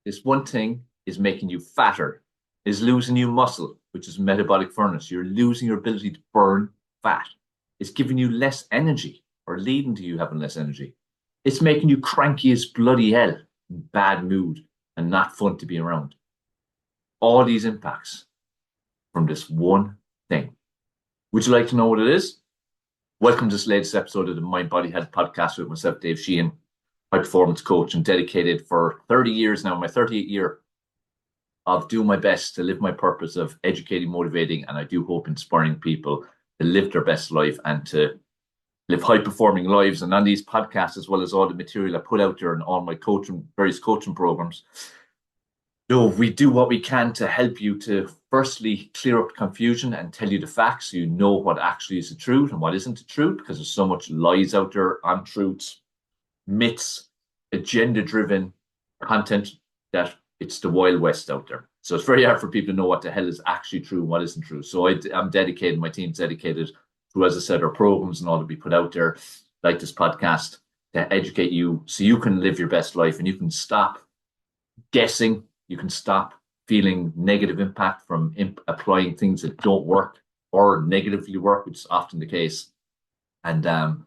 This one thing is making you fatter, is losing you muscle, which is metabolic furnace. You're losing your ability to burn fat. It's giving you less energy or leading to you having less energy. It's making you cranky as bloody hell, bad mood, and not fun to be around. All these impacts from this one thing. Would you like to know what it is? Welcome to this latest episode of the Mind Body Health podcast with myself, Dave Sheehan, high performance coach and dedicated for 30 years now, my 38th year of doing my best to live my purpose of educating, motivating, and I do hope inspiring people to live their best life and to live high performing lives. And on these podcasts, as well as all the material I put out there and all my coaching, various coaching programs, we do what we can to help you to firstly clear up confusion and tell you the facts so you know what actually is the truth and what isn't the truth, because there's so much lies out there, untruths, myths, agenda-driven content that it's the Wild West out there. So it's very hard for people to know what the hell is actually true and what isn't true. So I'm dedicated, my team's dedicated to, as I said, our programs and all that we put out there, like this podcast, to educate you so you can live your best life and you can stop guessing. You can stop feeling negative impact from applying things that don't work or negatively work, which is often the case, and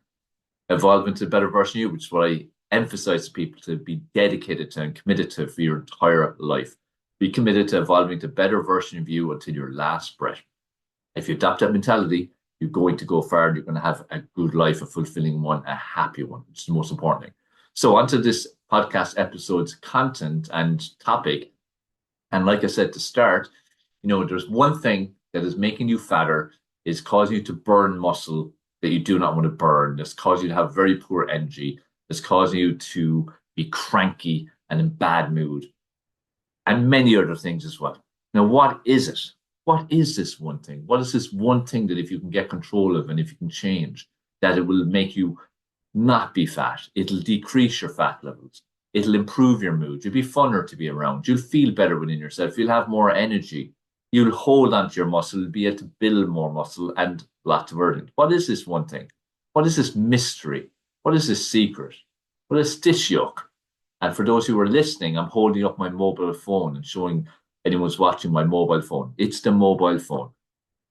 evolve into a better version of you, which is what I emphasize to people to be dedicated to and committed to for your entire life. Be committed to evolving to a better version of you until your last breath. If you adopt that mentality, you're going to go far and you're going to have a good life, a fulfilling one, a happy one, which is the most important thing. So onto this podcast episode's content and topic. And like I said to start, there's one thing that is making you fatter, is causing you to burn muscle that you do not want to burn. That's causing you to have very poor energy. That's causing you to be cranky and in bad mood. And many other things as well. Now, what is it? What is this one thing? What is this one thing that if you can get control of and if you can change, that it will make you not be fat? It'll decrease your fat levels. It'll improve your mood. You'll be funner to be around. You'll feel better within yourself. You'll have more energy. You'll hold on to your muscle. You'll be able to build more muscle and lots of other things. What is this one thing? What is this mystery? What is this secret? What is this yoke? And for those who are listening, I'm holding up my mobile phone and showing anyone who's watching my mobile phone. It's the mobile phone.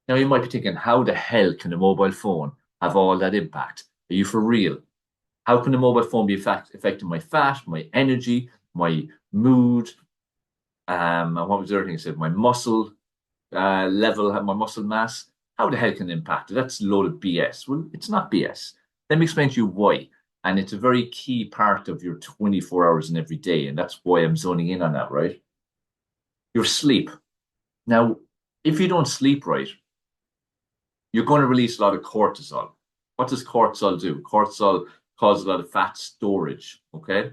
Now, you might be thinking, how the hell can a mobile phone have all that impact? Are you for real? How can the mobile phone be affecting my fat, my energy, my mood? And what was the other thing I said? My muscle level, my muscle mass. How the hell can it impact it? That's a load of BS. Well, it's not BS. Let me explain to you why. And it's a very key part of your 24 hours in every day. And that's why I'm zoning in on that, right? Your sleep. Now, if you don't sleep right, you're going to release a lot of cortisol. What does cortisol do? Cortisol causes a lot of fat storage, okay?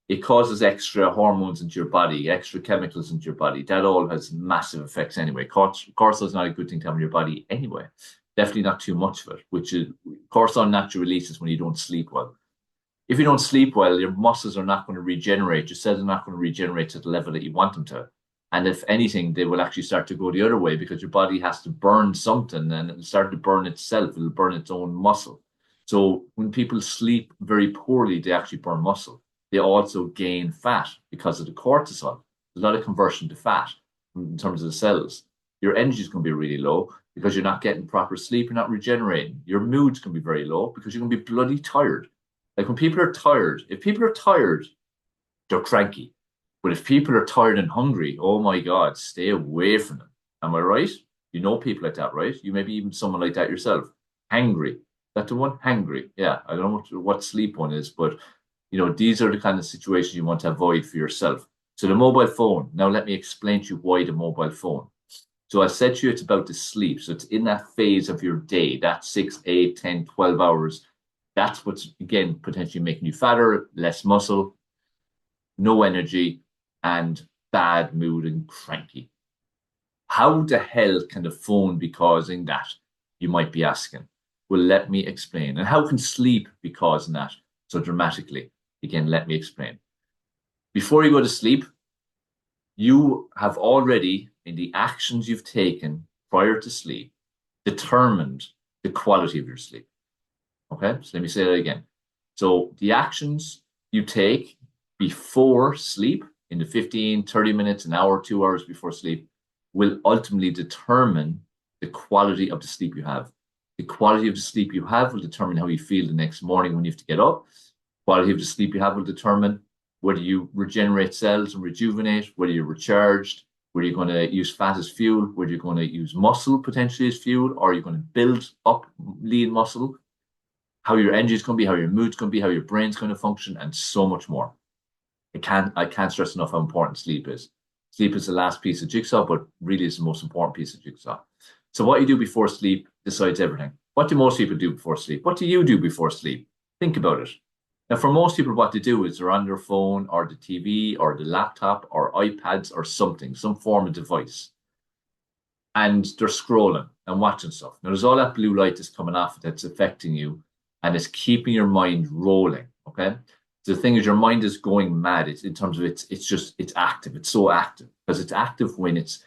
It causes extra hormones into your body, extra chemicals into your body. That all has massive effects anyway. Cortisol is not a good thing to have in your body anyway. Definitely not too much of it, which is cortisol naturally releases when you don't sleep well. If you don't sleep well, your muscles are not going to regenerate. Your cells are not going to regenerate to the level that you want them to. And if anything, they will actually start to go the other way because your body has to burn something and it'll start to burn itself. It'll burn its own muscle. So when people sleep very poorly, they actually burn muscle. They also gain fat because of the cortisol. There's a lot of conversion to fat in terms of the cells. Your energy is going to be really low because you're not getting proper sleep. You're not regenerating. Your mood's going to be very low because you're going to be bloody tired. Like when people are tired, if people are tired, they're cranky. But if people are tired and hungry, oh my God, stay away from them. Am I right? You know people like that, right? You may be even someone like that yourself. Hangry. That's the one? Hangry. Yeah, I don't know what sleep one is, but these are the kind of situations you want to avoid for yourself. So the mobile phone. Now let me explain to you why the mobile phone. So I said to you it's about the sleep. So it's in that phase of your day, that 6, 8, 10, 12 hours. That's what's, again, potentially making you fatter, less muscle, no energy, and bad mood and cranky. How the hell can the phone be causing that? You might be asking. Well, let me explain. And how can sleep be causing that so dramatically? Again, let me explain. Before you go to sleep, you have already, in the actions you've taken prior to sleep, determined the quality of your sleep. Okay, so let me say that again. So the actions you take before sleep in the 15, 30 minutes, an hour, 2 hours before sleep will ultimately determine the quality of the sleep you have. The quality of the sleep you have will determine how you feel the next morning when you have to get up. Quality of the sleep you have will determine whether you regenerate cells and rejuvenate, whether you're recharged, whether you're going to use fat as fuel, whether you're going to use muscle potentially as fuel, or you're going to build up lean muscle, how your energy is going to be, how your mood's going to be, how your brain's going to function, and so much more. I can't stress enough how important sleep is. Sleep is the last piece of jigsaw, but really is the most important piece of jigsaw. So what you do before sleep decides everything. What do most people do before sleep? What do you do before sleep? Think about it. Now, for most people, what they do is they're on their phone or the TV or the laptop or iPads or something, some form of device. And they're scrolling and watching stuff. Now, there's all that blue light that's coming off that's affecting you and it's keeping your mind rolling, okay? The thing is, your mind is going mad. It's in terms of it's active. It's so active because it's active when it's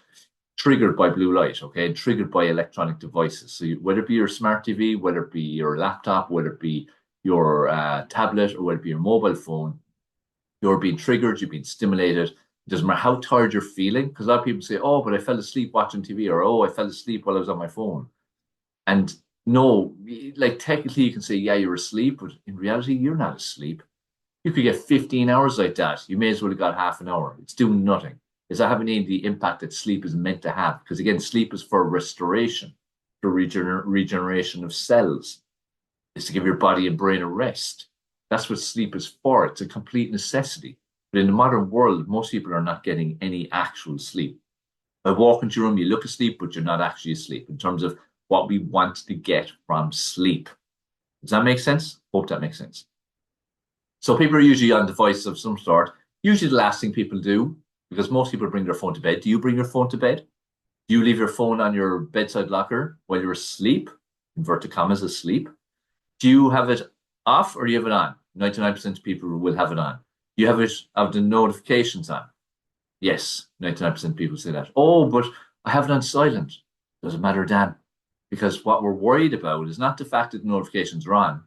triggered by blue light, okay, and triggered by electronic devices. So whether it be your smart TV, whether it be your laptop, whether it be your tablet, or whether it be your mobile phone, you're being triggered, you're being stimulated. It doesn't matter how tired you're feeling, because a lot of people say, oh, but I fell asleep watching TV, or oh, I fell asleep while I was on my phone. And no, like technically you can say, yeah, you're asleep, but in reality, you're not asleep. You could get 15 hours like that. You may as well have got half an hour. It's doing nothing. It's not having any of the impact that sleep is meant to have. Because again, sleep is for restoration, for regeneration of cells. It's to give your body and brain a rest. That's what sleep is for. It's a complete necessity. But in the modern world, most people are not getting any actual sleep. I walk into your room, you look asleep, but you're not actually asleep in terms of what we want to get from sleep. Does that make sense? Hope that makes sense. So people are usually on devices of some sort. Usually the last thing people do, because most people bring their phone to bed. Do you bring your phone to bed? Do you leave your phone on your bedside locker while you're asleep? Inverted commas, asleep. Do you have it off or do you have it on? 99% of people will have it on. Do you have the notifications on? Yes, 99% of people say that. Oh, but I have it on silent. Doesn't matter, Dan. Because what we're worried about is not the fact that the notifications are on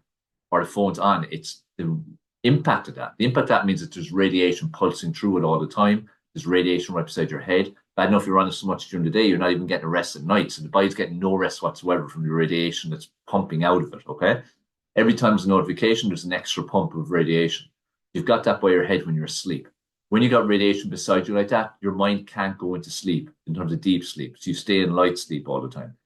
or the phone's on. It's the impact of that. The impact of that means that there's radiation pulsing through it all the time. There's radiation right beside your head. Bad enough you're running so much during the day, you're not even getting a rest at night. So the body's getting no rest whatsoever from the radiation that's pumping out of it, okay? Every time there's a notification, there's an extra pump of radiation. You've got that by your head when you're asleep. When you got radiation beside you like that, your mind can't go into sleep in terms of deep sleep. So you stay in light sleep all the time.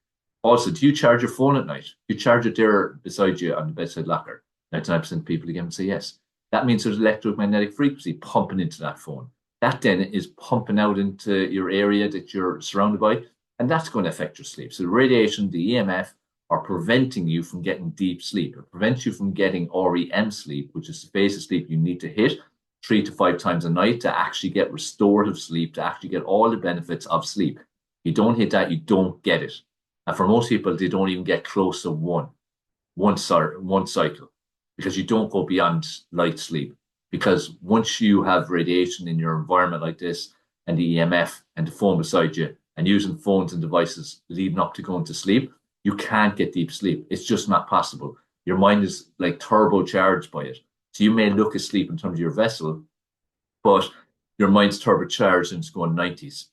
Also, do you charge your phone at night? You charge it there beside you on the bedside locker. 99% of people again say yes. That means there's electromagnetic frequency pumping into that phone. That then is pumping out into your area that you're surrounded by, and that's going to affect your sleep. So the radiation, the EMF, are preventing you from getting deep sleep. It prevents you from getting REM sleep, which is the phase of sleep you need to hit 3 to 5 times a night to actually get restorative sleep, to actually get all the benefits of sleep. If you don't hit that, you don't get it. And for most people, they don't even get close to one cycle, because you don't go beyond light sleep. Because once you have radiation in your environment like this, and the EMF and the phone beside you, and using phones and devices leading up to going to sleep, you can't get deep sleep. It's just not possible. Your mind is like turbocharged by it. So you may look asleep in terms of your vessel, but your mind's turbocharged and it's going 90s.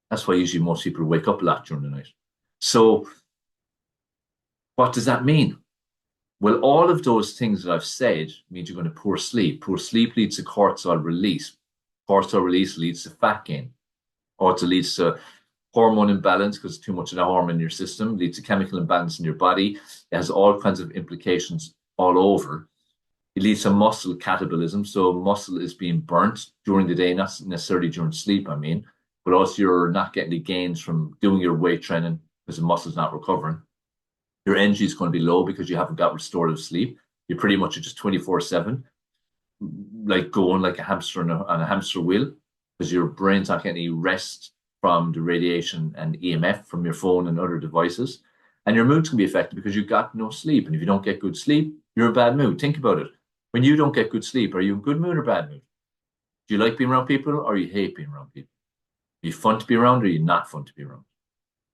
That's why usually most people wake up a lot during the night. So what does that mean? Well, all of those things that I've said means you're going to poor sleep. Poor sleep leads to cortisol release. Cortisol release leads to fat gain. Also leads to hormone imbalance because too much of that hormone in your system leads to chemical imbalance in your body. It has all kinds of implications all over. It leads to muscle catabolism. So muscle is being burnt during the day, not necessarily during sleep, I mean, but also you're not getting the gains from doing your weight training because the muscle's not recovering. Your energy is going to be low because you haven't got restorative sleep. You're pretty much just 24/7, like going like a hamster on a hamster wheel, because your brain's not getting any rest from the radiation and EMF from your phone and other devices. And your mood's going to be affected because you've got no sleep. And if you don't get good sleep, you're in a bad mood. Think about it. When you don't get good sleep, are you in good mood or bad mood? Do you like being around people or you hate being around people? Are you fun to be around or are you not fun to be around?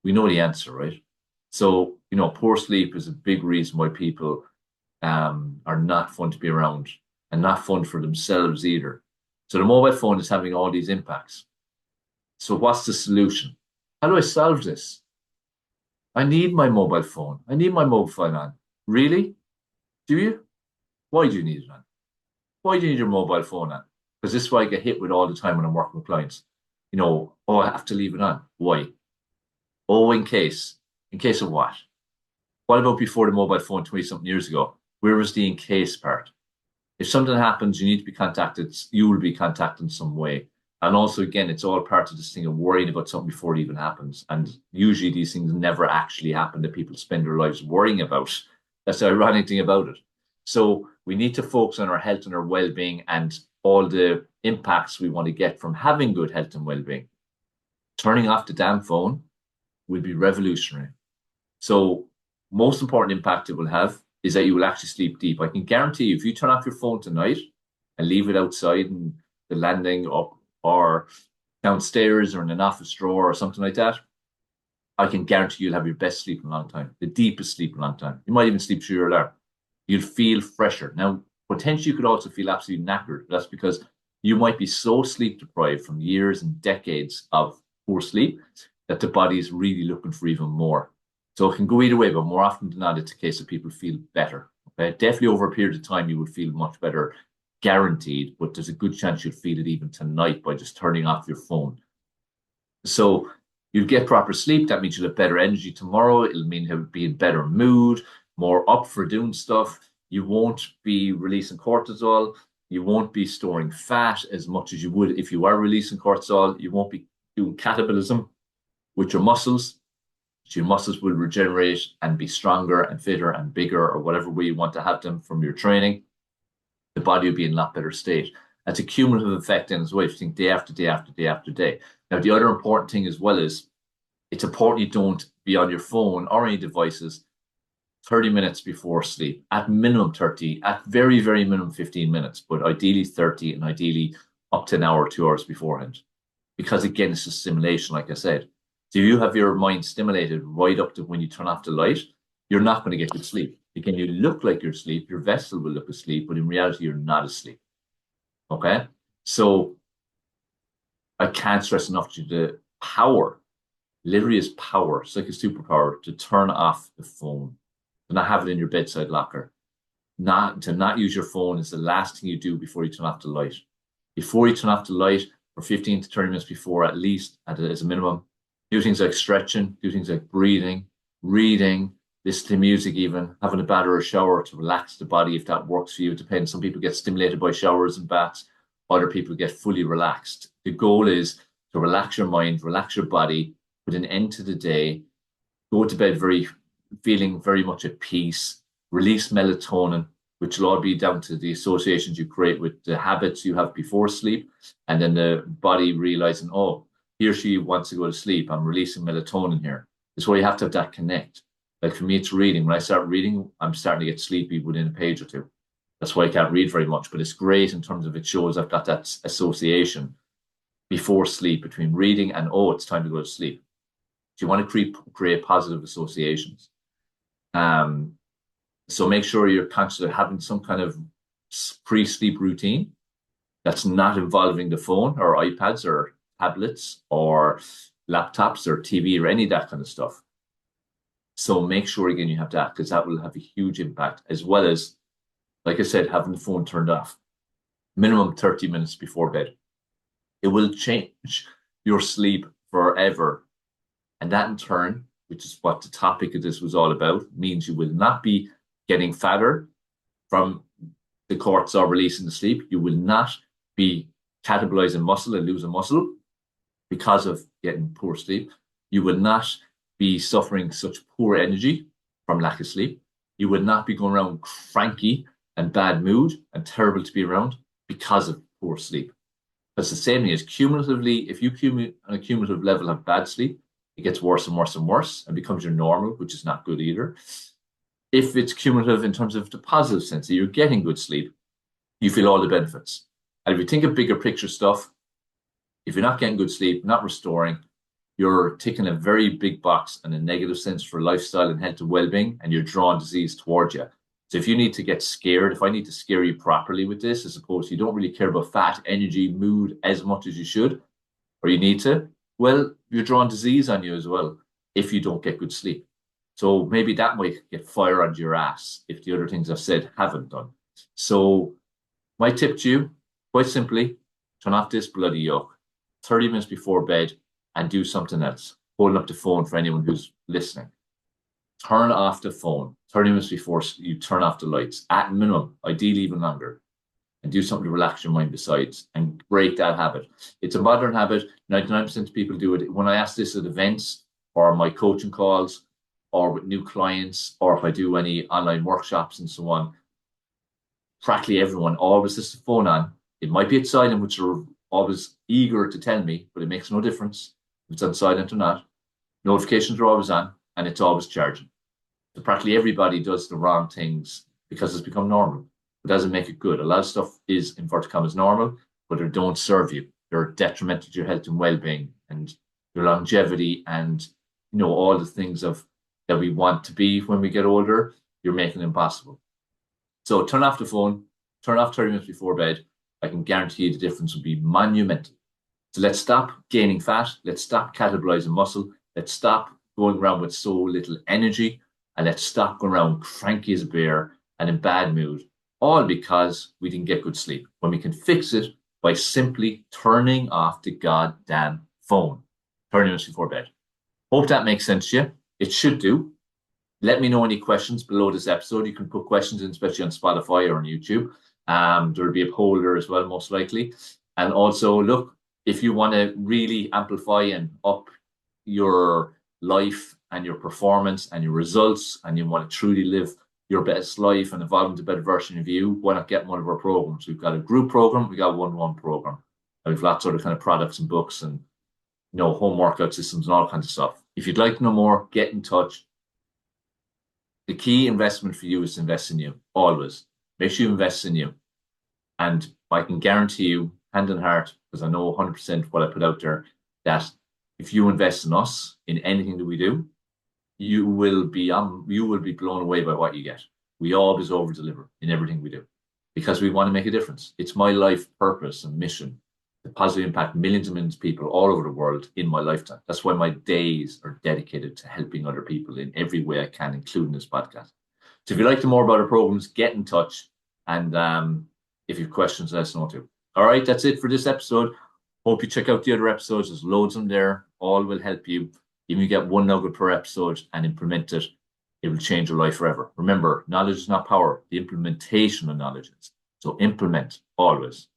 We know the answer, right? So, poor sleep is a big reason why people are not fun to be around and not fun for themselves either. So the mobile phone is having all these impacts. So what's the solution? How do I solve this? I need my mobile phone. I need my mobile phone on. Really? Do you? Why do you need it on? Why do you need your mobile phone on? Because this is what I get hit with all the time when I'm working with clients. Oh, I have to leave it on. Why? Oh, in case. In case of what? What about before the mobile phone 20 something years ago? Where was the in case part? If something happens, you need to be contacted. You will be contacted in some way. And also, again, it's all part of this thing of worrying about something before it even happens. And usually these things never actually happen that people spend their lives worrying about. That's the ironic thing about it. So we need to focus on our health and our well-being and all the impacts we want to get from having good health and well-being. Turning off the damn phone will be revolutionary. So most important impact it will have is that you will actually sleep deep. I can guarantee you, if you turn off your phone tonight and leave it outside in the landing up or downstairs or in an office drawer or something like that, I can guarantee you'll have your best sleep in a long time, the deepest sleep in a long time. You might even sleep through your alarm. You'll feel fresher. Now, potentially you could also feel absolutely knackered. That's because you might be so sleep deprived from years and decades of poor sleep that the body is really looking for even more. So it can go either way, but more often than not, it's a case of people feel better. Okay? Definitely over a period of time, you would feel much better, guaranteed, but there's a good chance you'll feel it even tonight by just turning off your phone. So you'll get proper sleep. That means you'll have better energy tomorrow. It'll mean you'll be in better mood, more up for doing stuff. You won't be releasing cortisol. You won't be storing fat as much as you would if you are releasing cortisol. You won't be doing catabolism with your muscles. So your muscles will regenerate and be stronger and fitter and bigger, or whatever way you want to have them from your training. The body will be in a lot better state. That's a cumulative effect then as well. If you think day after day after day after day. Now, the other important thing as well is it's important you don't be on your phone or any devices 30 minutes before sleep, at minimum 30, at very, very minimum 15 minutes, but ideally 30 and ideally up to an hour or 2 hours beforehand. Because again, it's a stimulation, like I said. So if you have your mind stimulated right up to when you turn off the light, you're not going to get good sleep. Again, you look like you're asleep, your vessel will look asleep, but in reality, you're not asleep. Okay? So I can't stress enough to you the power, literally is power. It's like a superpower to turn off the phone, to not have it in your bedside locker. To not use your phone is the last thing you do before you turn off the light. Before you turn off the light, for 15 to 30 minutes before, at least, as a minimum, do things like stretching, do things like breathing, reading, listen to music even, having a bath or a shower to relax the body if that works for you. It depends. Some people get stimulated by showers and baths. Other people get fully relaxed. The goal is to relax your mind, relax your body, put an end to the day, go to bed feeling very much at peace, release melatonin, which will all be down to the associations you create with the habits you have before sleep, and then the body realizing, oh, he or she wants to go to sleep. I'm releasing melatonin here. It's why you have to have that connect. Like for me, it's reading. When I start reading, I'm starting to get sleepy within a page or two. That's why I can't read very much, but it's great in terms of it shows I've got that association before sleep between reading and, oh, it's time to go to sleep. So you want to create positive associations. So make sure you're conscious of having some kind of pre-sleep routine that's not involving the phone or iPads or tablets or laptops or TV or any of that kind of stuff. So make sure, again, you have that because that will have a huge impact, as well as, like I said, having the phone turned off, minimum 30 minutes before bed. It will change your sleep forever. And that in turn, which is what the topic of this was all about, means you will not be getting fatter from the cortisol release in the sleep. You will not be catabolizing muscle and losing muscle because of getting poor sleep. You will not be suffering such poor energy from lack of sleep. You will not be going around cranky and bad mood and terrible to be around because of poor sleep. That's the same thing as cumulatively, if you on a cumulative level have bad sleep, it gets worse and worse and worse and becomes your normal, which is not good either. If it's cumulative in terms of the positive sense that you're getting good sleep, you feel all the benefits. And if you think of bigger picture stuff, if you're not getting good sleep, not restoring, you're ticking a very big box in a negative sense for lifestyle and health and well-being, and you're drawing disease towards you. So if you need to get scared, if I need to scare you properly with this, I suppose you don't really care about fat, energy, mood as much as you should, or you need to, well, you're drawing disease on you as well if you don't get good sleep. So maybe that might get fire under your ass if the other things I've said haven't done. So my tip to you, quite simply, turn off this bloody yoke 30 minutes before bed and do something else. Holding up the phone for anyone who's listening. Turn off the phone 30 minutes before you turn off the lights, at minimum, ideally even longer, and do something to relax your mind besides and break that habit. It's a modern habit. 99% of people do it. When I ask this at events or my coaching calls or with new clients, or if I do any online workshops and so on, practically everyone always has the phone on. It might be at silent, which are always eager to tell me, but it makes no difference if it's on silent or not. Notifications are always on, and it's always charging. So practically everybody does the wrong things because it's become normal. It doesn't make it good. A lot of stuff is, inverted commas, normal, but they don't serve you. They're detrimental to your health and well-being and your longevity and all the things that we want to be when we get older. You're making it impossible. So turn off the phone, turn off 30 minutes before bed. I can guarantee you the difference will be monumental. So let's stop gaining fat. Let's stop catabolizing muscle. Let's stop going around with so little energy. And let's stop going around cranky as a bear and in bad mood, all because we didn't get good sleep. When we can fix it by simply turning off the goddamn phone 30 minutes before bed. Hope that makes sense to you. It should do. Let me know any questions below this episode. You can put questions in, especially on Spotify or on YouTube. There'll be a poll there as well, most likely. And also, look, if you want to really amplify and up your life and your performance and your results, and you want to truly live your best life and evolve into a better version of you, why not get one of our programs? We've got a group program, we've got a one-on-one program. And we've lots of other kind of products and books and home workout systems and all kinds of stuff. If you'd like to know more, get in touch. The key investment for you is to invest in you, always. Make sure you invest in you. And I can guarantee you, hand on heart, because I know 100% what I put out there, that if you invest in us, in anything that we do, you will be blown away by what you get. We always over-deliver in everything we do because we want to make a difference. It's my life purpose and mission to positively impact millions and millions of people all over the world in my lifetime. That's why my days are dedicated to helping other people in every way I can, including this podcast. So if you'd like to know more about our programs, get in touch. And if you have questions, let us know too. All right, that's it for this episode. Hope you check out the other episodes. There's loads of them there. All will help you. Even if you get one nugget per episode and implement it, it will change your life forever. Remember, knowledge is not power. The implementation of knowledge is. So implement always.